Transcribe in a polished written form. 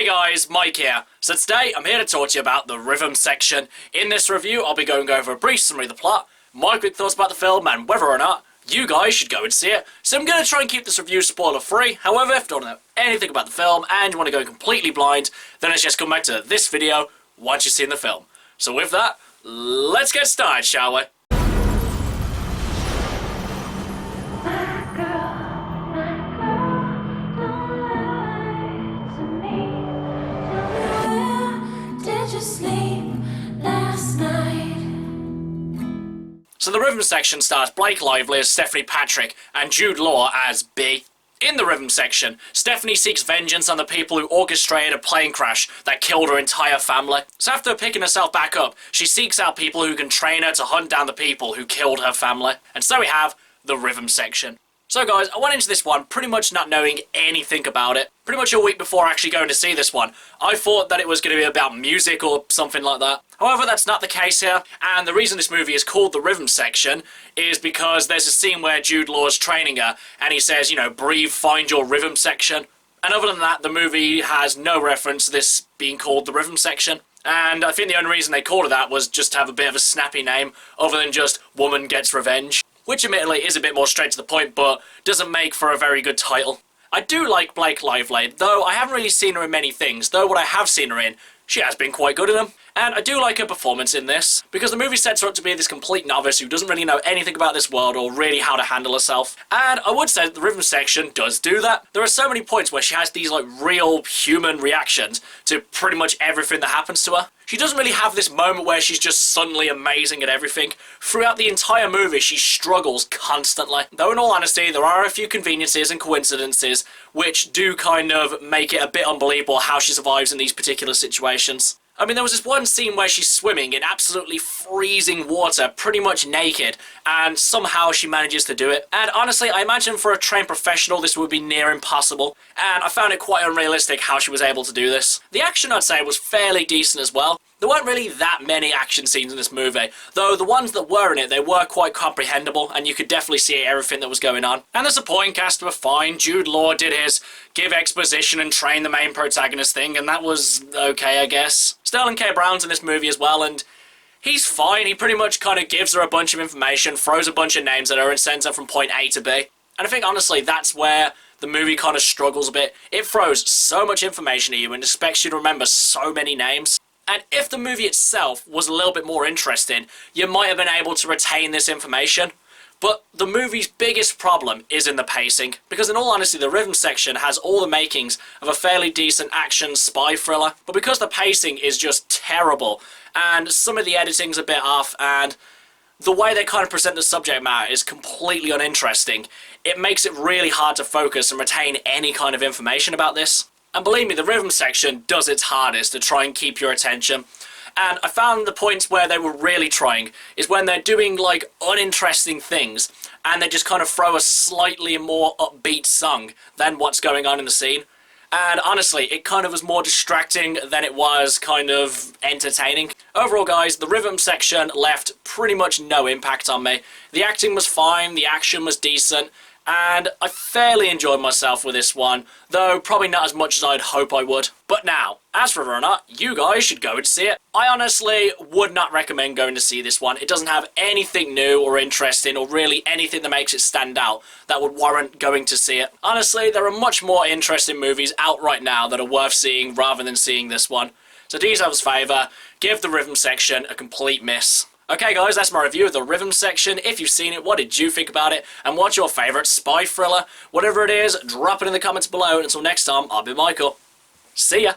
Hey guys, Mike here. So today I'm here to talk to you about the rhythm section. In this review I'll be going over a brief summary of the plot, my quick thoughts about the film and whether or not you guys should go and see it. So I'm going to try and keep this review spoiler free. However, if you don't know anything about the film and you want to go completely blind, then let's just come back to this video once you've seen the film. So with that, let's get started, shall we? So the rhythm section stars Blake Lively as Stephanie Patrick and Jude Law as B. In the rhythm section, Stephanie seeks vengeance on the people who orchestrated a plane crash that killed her entire family. So after picking herself back up, she seeks out people who can train her to hunt down the people who killed her family. And so we have the rhythm section. So guys, I went into this one pretty much not knowing anything about it. Pretty much a week before actually going to see this one, I thought that it was going to be about music or something like that. However, that's not the case here, and the reason this movie is called the rhythm section is because there's a scene where Jude Law's training her, and he says, you know, breathe, find your rhythm section. And other than that, the movie has no reference to this being called the rhythm section. And I think the only reason they called it that was just to have a bit of a snappy name, other than just Woman Gets Revenge. Which admittedly is a bit more straight to the point, but doesn't make for a very good title. I do like Blake Lively, though I haven't really seen her in many things, though what I have seen her in, she has been quite good in them. And I do like her performance in this, because the movie sets her up to be this complete novice who doesn't really know anything about this world or really how to handle herself. And I would say that the rhythm section does do that. There are so many points where she has these like real human reactions to pretty much everything that happens to her. She doesn't really have this moment where she's just suddenly amazing at everything. Throughout the entire movie, she struggles constantly. Though in all honesty, there are a few conveniences and coincidences which do kind of make it a bit unbelievable how she survives in these particular situations. I mean, there was this one scene where she's swimming in absolutely freezing water, pretty much naked, and somehow she manages to do it. And honestly, I imagine for a trained professional this would be near impossible, and I found it quite unrealistic how she was able to do this. The action, I'd say, was fairly decent as well. There weren't really that many action scenes in this movie, though the ones that were in it, they were quite comprehensible, and you could definitely see everything that was going on. And the supporting cast were fine. Jude Law did his give exposition and train the main protagonist thing, and that was okay, I guess. Sterling K. Brown's in this movie as well, and he's fine. He pretty much kind of gives her a bunch of information, throws a bunch of names at her, and sends her from point A to B. And I think, honestly, that's where the movie kind of struggles a bit. It throws so much information at you and expects you to remember so many names. And if the movie itself was a little bit more interesting, you might have been able to retain this information. But the movie's biggest problem is in the pacing, because in all honesty, the rhythm section has all the makings of a fairly decent action spy thriller, but because the pacing is just terrible, and some of the editing's a bit off, and the way they kind of present the subject matter is completely uninteresting, it makes it really hard to focus and retain any kind of information about this. And believe me, the rhythm section does its hardest to try and keep your attention. And I found the points where they were really trying is when they're doing like uninteresting things and they just kind of throw a slightly more upbeat song than what's going on in the scene. And honestly, it kind of was more distracting than it was kind of entertaining. Overall, guys, the rhythm section left pretty much no impact on me. The acting was fine, the action was decent, and I fairly enjoyed myself with this one, though probably not as much as I'd hope I would. But now, as for whether or not you guys should go and see it, I honestly would not recommend going to see this one. It doesn't have anything new or interesting or really anything that makes it stand out that would warrant going to see it. Honestly, there are much more interesting movies out right now that are worth seeing rather than seeing this one. So do yourselves a favour, give the rhythm section a complete miss. Okay guys, that's my review of the rhythm section. If you've seen it, what did you think about it? And what's your favourite spy thriller? Whatever it is, drop it in the comments below. And until next time, I'll be Michael. See ya!